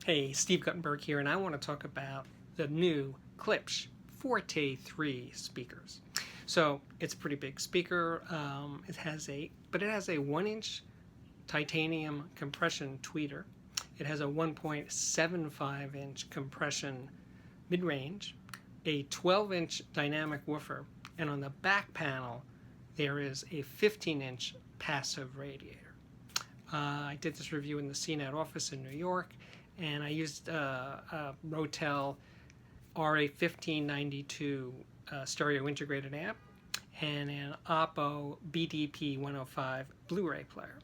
Hey, Steve Guttenberg here, and I want to talk about the new Klipsch Forte III speakers. So it's a pretty big speaker. It has a 1-inch titanium compression tweeter. It has a 1.75-inch compression mid-range, a 12-inch dynamic woofer, and on the back panel there is a 15-inch passive radiator. I did this review in the CNET office in New York, and I used a Rotel RA1592 stereo integrated amp and an Oppo BDP 105 Blu-ray player.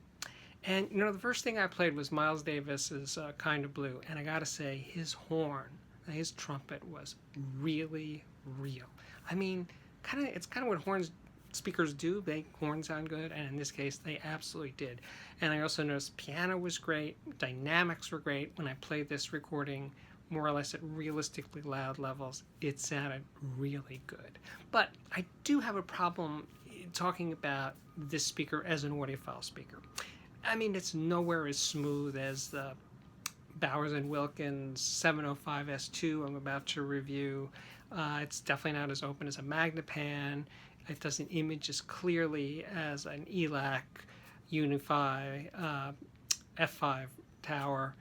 And you know, the first thing I played was Miles Davis's Kind of Blue, and I gotta say, his horn, his trumpet was really real. I mean, it's kind of what speakers do. They horn sound good, and in this case they absolutely did. And I also noticed piano was great, dynamics were great. When I played this recording more or less at realistically loud levels, it sounded really good. But I do have a problem talking about this speaker as an audiophile speaker. I mean, it's nowhere as smooth as the Bowers & Wilkins 705S2 I'm about to review. It's definitely not as open as a Magnepan. It doesn't image as clearly as an ELAC Unify F5 tower.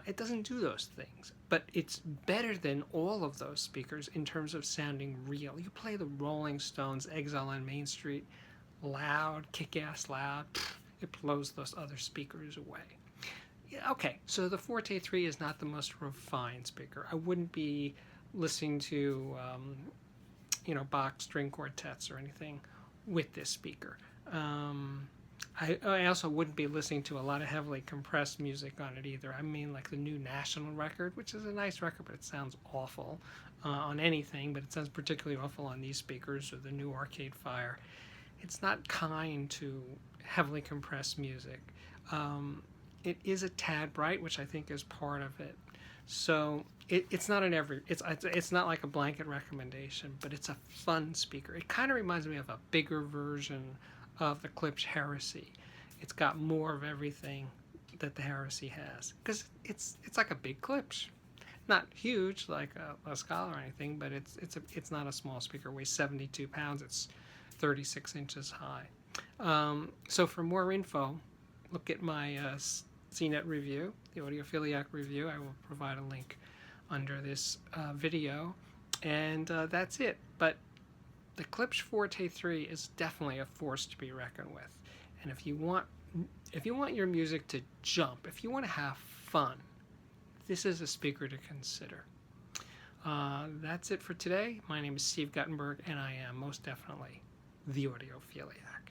It doesn't do those things, but it's better than all of those speakers in terms of sounding real. You play the Rolling Stones Exile on Main Street loud, kick-ass loud, it blows those other speakers away. Okay, so the Forte 3 is not the most refined speaker. I wouldn't be listening to Bach string quartets or anything with this speaker. I also wouldn't be listening to a lot of heavily compressed music on it either. I mean, like the new National record, which is a nice record, but it sounds awful on anything, but it sounds particularly awful on these speakers, or the new Arcade Fire. It's not kind to heavily compressed music. It is a tad bright, which I think is part of it. So it's not it's not like a blanket recommendation, but it's a fun speaker. It kind of reminds me of a bigger version of the Klipsch Heresy. It's got more of everything that the Heresy has, because it's like a big Klipsch. Not huge like a Scala or anything, but it's not a small speaker. It weighs 72 pounds. It's 36 inches high. So for more info, look at my CNET review, the Audiophiliac review. I will provide a link under this video, and that's it. But the Klipsch Forte 3 is definitely a force to be reckoned with. And if you want your music to jump, if you want to have fun, this is a speaker to consider. That's it for today. My name is Steve Guttenberg, and I am most definitely the Audiophiliac.